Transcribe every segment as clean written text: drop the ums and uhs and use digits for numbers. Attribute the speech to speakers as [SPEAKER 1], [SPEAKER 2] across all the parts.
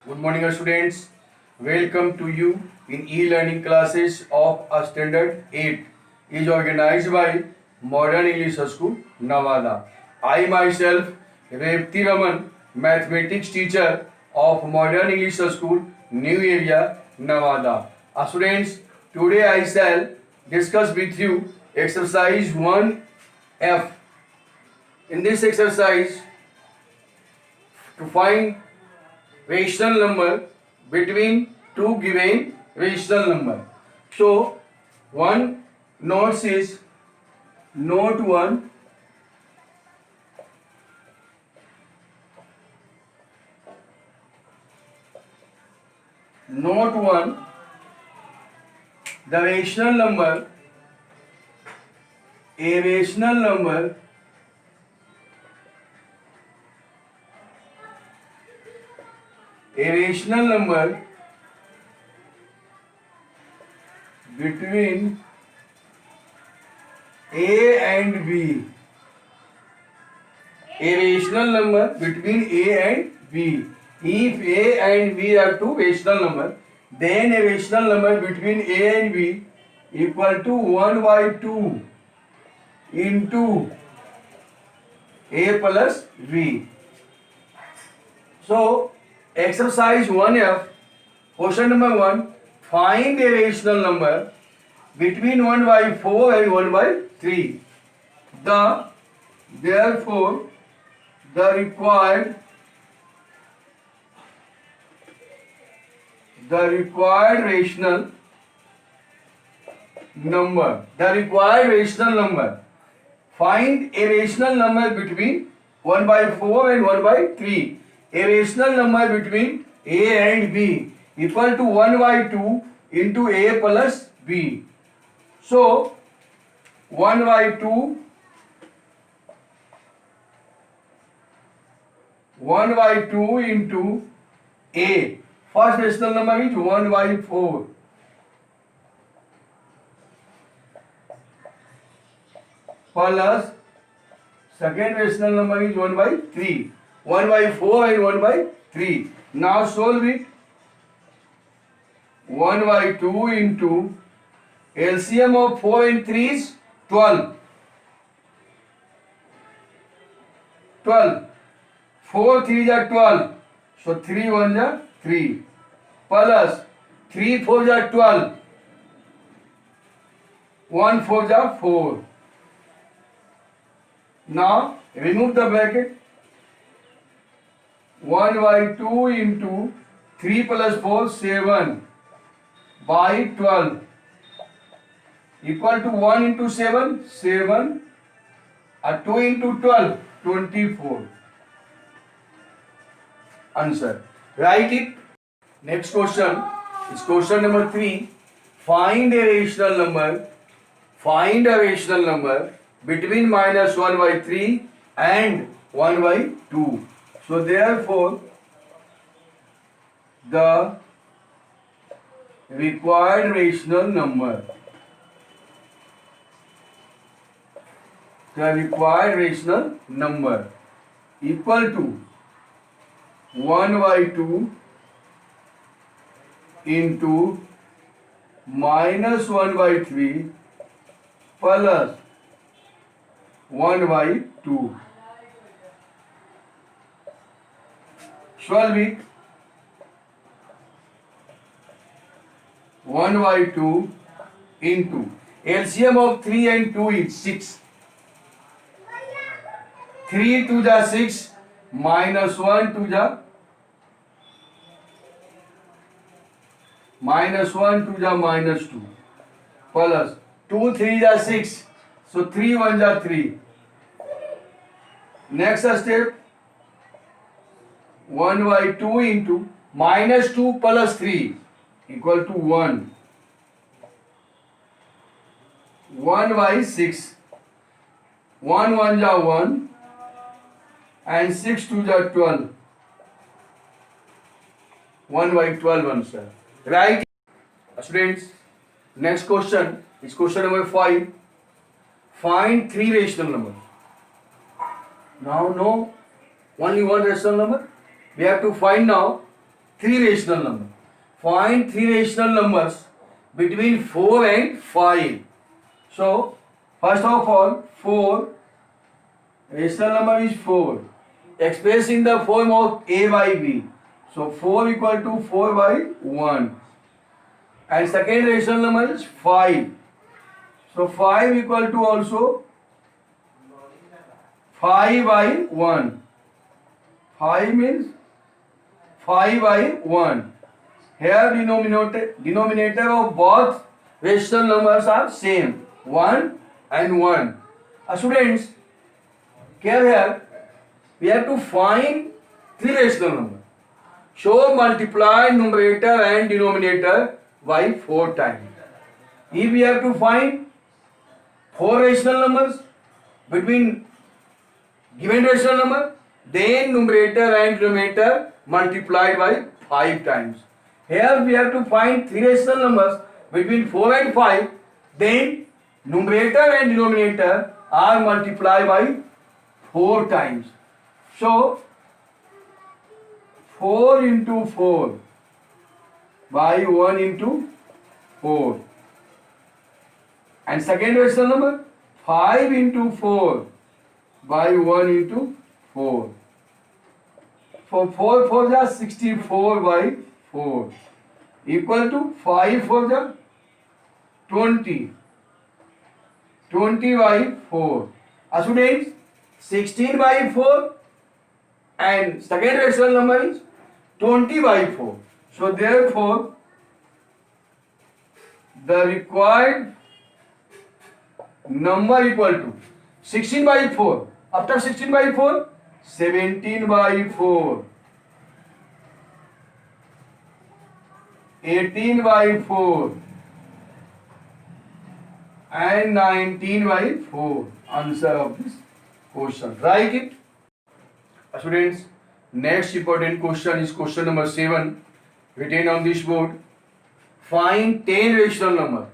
[SPEAKER 1] Good morning, students. Welcome to you in e-learning classes of a standard 8 is organized by Modern English School, Nevada. I myself, Revti Raman, mathematics teacher of Modern English School, New Area, Nevada. Students, today I shall discuss with you exercise 1F. In this exercise, to find rational number between two given rational number. So one note is note 1, note 1, the rational number, a rational number between A and B. A rational number between A and B. If A and B are two rational numbers, then a rational number between A and B equal to 1 by 2 into A plus B. So, exercise 1F, question number 1, find a rational number between 1 by 4 and 1 by 3. Therefore, the required rational number. Find a rational number between 1 by 4 and 1 by 3. A rational number between A and B equal to 1 by 2 into A plus B. So 1 by 2 into A. First rational number is 1 by 4 plus second rational number is 1 by 3. 1 by 4 and 1 by 3. Now solve it. 1 by 2 into LCM of 4 and 3 is 12. 4 3 are 12. So 3 1 are 3. Plus 3 4 are 12. 1 4 are 4. Now remove the bracket. 1 by 2 into 3 plus 4, 7 by 12 equal to 1 into 7, 7, 2 into 12, 24. Answer. Write it. Next question is question number 3. Find a rational number between minus 1 by 3 and 1 by 2. So therefore, the required rational number equal to 1 by 2 into minus 1 by 3 plus 1 by 2. Solve it. 1 by 2 into LCM of 3 and 2 is 6. 3 2 ja 6 minus 1 2 ja minus 1 2 ja minus 2 plus 2 3 ja 6. So 3 1 ja 3. Next step. 1 by 2 into minus 2 plus 3 equal to 1. 1 by 6. 1 1 ja 1 and 6 2 ja 12. 1 by 12 answer. Right? Students, next question is question number 5. Find three rational numbers. Now no only one rational number. We have to find now three rational numbers. Find three rational numbers between 4 and 5. So, first of all, 4, rational number is 4, expressed in the form of a by b. So, 4 equal to 4 by 1. And second rational number is 5. So, 5 equal to also 5 by 1. 5 means 5 by 1. Here denominator of both rational numbers are same, 1 and 1. Students, here we have to find three rational numbers. So multiply numerator and denominator by 4 times. If we have to find four rational numbers between given rational number, then numerator and denominator multiplied by 5 times. Here we have to find three rational numbers between 4 and 5, then numerator and denominator are multiplied by 4 times. So 4 into 4 by 1 into 4. And second rational number 5 into 4 by 1 into 4. For 4 for the 64 by 4 equal to 5 for the 20. 20 by 4. Students, 16 by 4 and second rational number is 20 by 4. So therefore, the required number equal to 16 by 4. After 16 by 4, 17 by 4. 18 by 4 and 19 by 4. Answer of this question. Write it. Students, next important question is question number 7, written on this board. Find 10 rational number.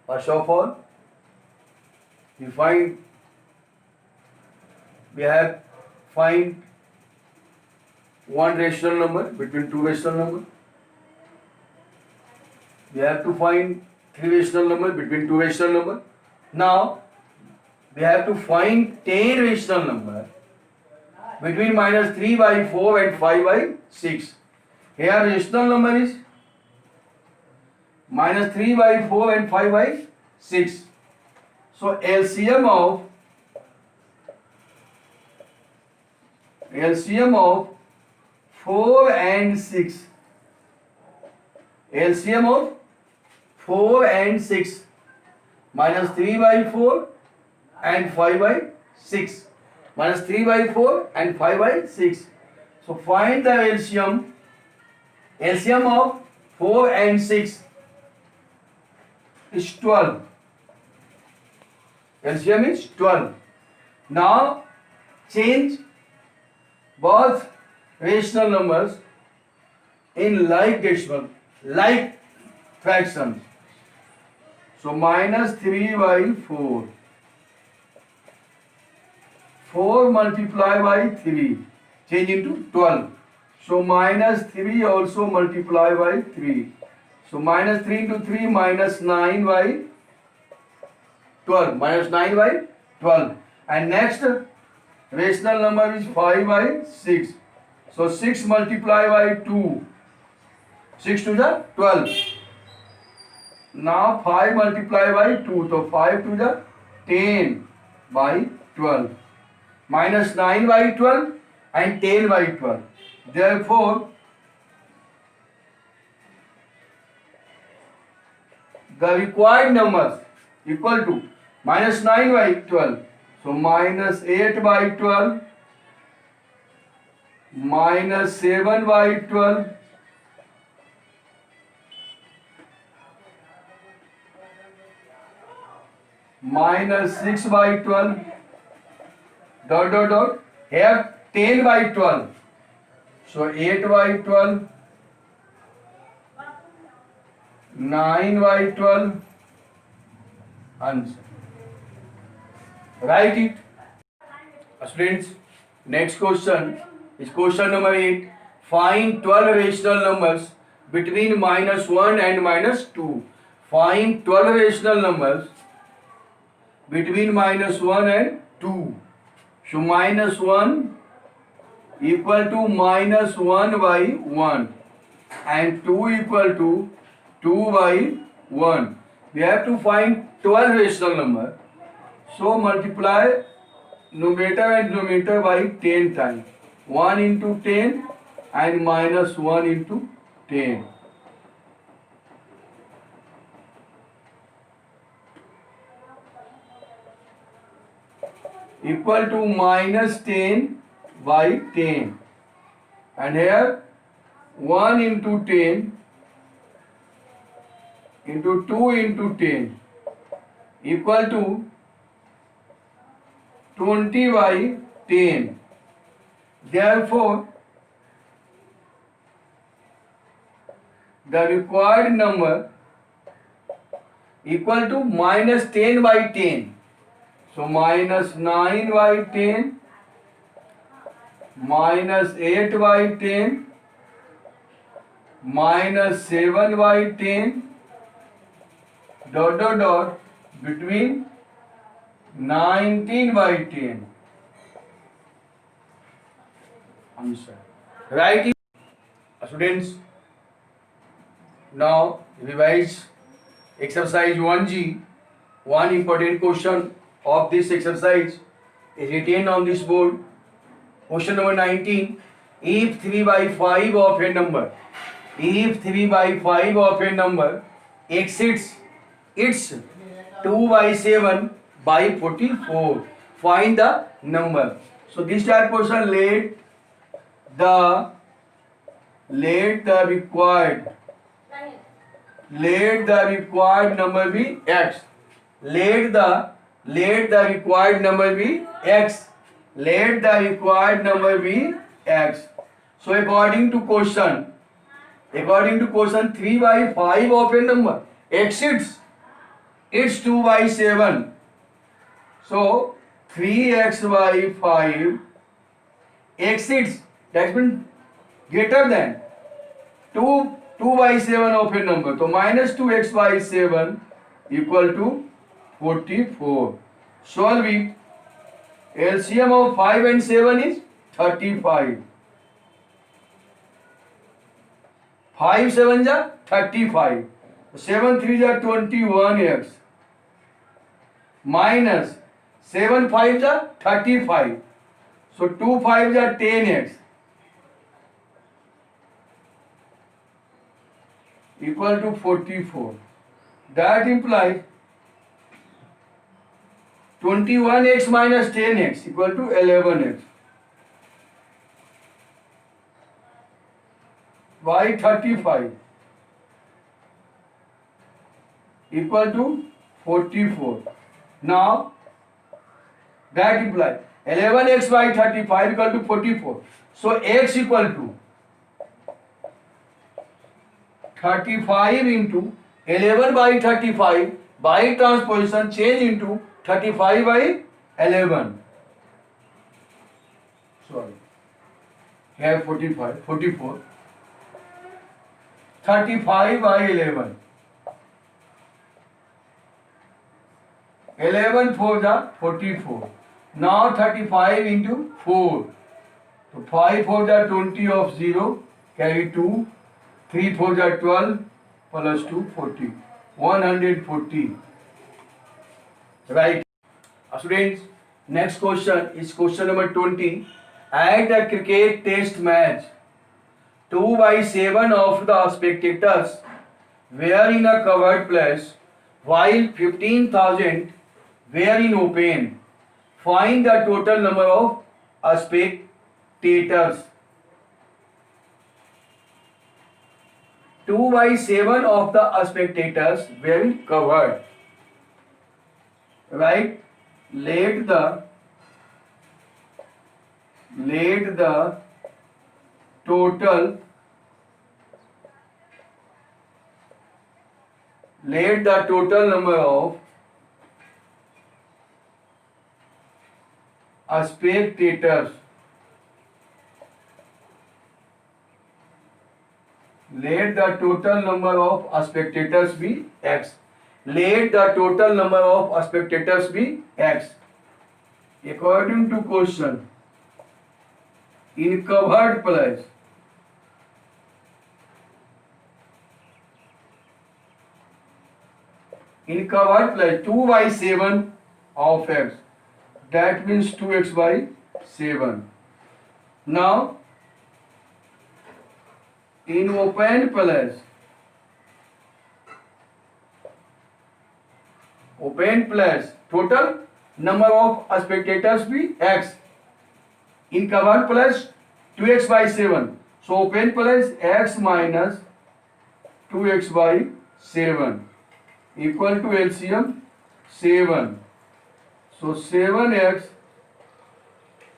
[SPEAKER 1] First of all, we have find one rational number between two rational number. We have to find three rational number between two rational number. Now we have to find 10 rational number between minus 3 by 4 and 5 by 6. Here rational number is minus 3 by 4 and 5 by 6. So LCM of 4 and 6. LCM of 4 and 6. Minus 3 by 4 and 5 by 6. Minus 3 by 4 and 5 by 6. So find the LCM. LCM of 4 and 6 is 12. LCM is 12. Now change both rational numbers in like decimal, like fractions. So minus 3 by 4. 4 multiplied by 3 change into 12. So minus 3 also multiplied by 3. So minus 3 into 3 minus 9 by 12. Minus 9 by 12. And next rational number is 5 by 6. So 6 multiplied by 2. 6 to the 12. Now 5 multiplied by 2. So 5 to the 10 by 12. Minus 9 by 12 and 10 by 12. Therefore, the required numbers equal to minus 9 by 12. So minus 8 by 12, minus 7 by 12, minus 6 by 12, dot dot dot, here 10 by 12. So 8 by 12, 9 by 12, answer. Write it. Students, next question is question number 8. Find 12 rational numbers between -1 and -2. Find 12 rational numbers between -1 and 2. So -1 equal to -1 by 1 and 2 equal to 2 by 1. We have to find 12 rational number. So multiply numerator and denominator by 10 times. 1 into 10 and -1 into 10. Equal to -10 by 10. And here 1 into 10 into 2 into 10 equal to 20 by 10. Therefore, the required number equal to -10 by 10. So -9 by 10, -8 by 10, -7 by 10, dot dot dot between 19 by 10. Answer. Right. Students, now revise exercise 1G. One important question of this exercise is written on this board. Question number 19. If 3 by 5 of a number, if 3 by 5 of a number exceeds its 2 by 7 by 44, find the number. So this type of question, let the required number be x. Let the required number be x. Let the required number be x. So according to question 3 by 5 of a number exceeds its 2 by 7. So 3x by 5 exceeds, that means greater than 2 by 7 of a number. So -2x by 7 equal to 44. Solve it. LCM of 5 and 7 is 35. 5 7 ja 35. 7 3 ja 21x. Minus 7 5 ja 35. So 2 5 ja 10x. Equal to 44. That implies 21x minus 10x equal to 11x by 35 equal to 44. Now that implies 11x by 35 equal to 44. So x equal to 35 into 11 by 35 by transposition change into 35 by 11. Sorry. Here 44. 35 by 11. 11 4 ja 44. Now 35 into 4. So 5 4 ja 20 of 0. Carry 2. 3 4 ja 12 plus 2 40. 140. Right. Students, next question is question number 20. At a cricket test match, 2 by 7 of the spectators were in a covered place while 15,000 were in open. Find the total number of spectators. 2 by 7 of the spectators were covered. Right? Let the total number of spectators Let the total number of spectators be x. Let the total number of spectators be x. According to question, in covered place, in covered place 2 by 7 of x, that means 2x by 7. Now in open place, total number of spectators be x. In covered place 2x by 7, so open place x minus 2x by 7 equal to LCM 7. So 7x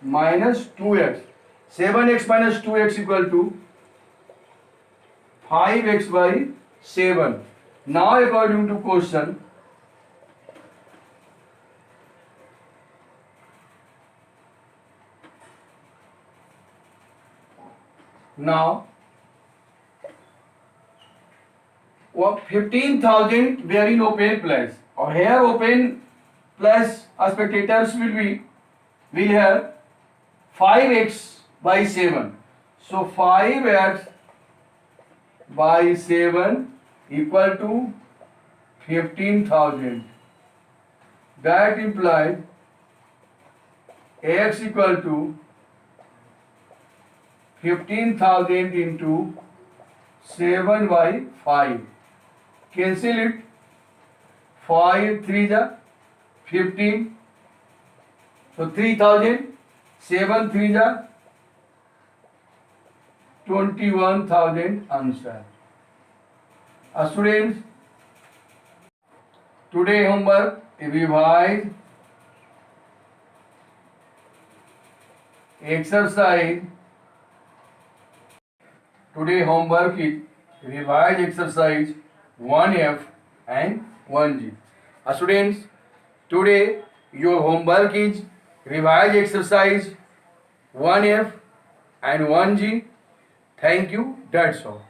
[SPEAKER 1] minus 2x, 7x minus 2x equal to 5x by 7. Now according to question, now 15,000 we are in open place, or here open place spectators will have 5x by 7. So 5x by 7 equal to 15,000. That implies x equal to 15,000 into 7 by 5. Cancel it. 5 3 जा 15. So 3,000. 7 3 जा 21,000 answer. Students, today homework revise exercise. Today homework is revise exercise 1F and 1G. Students, today your homework is revise exercise 1F and 1G. Thank you. That's all.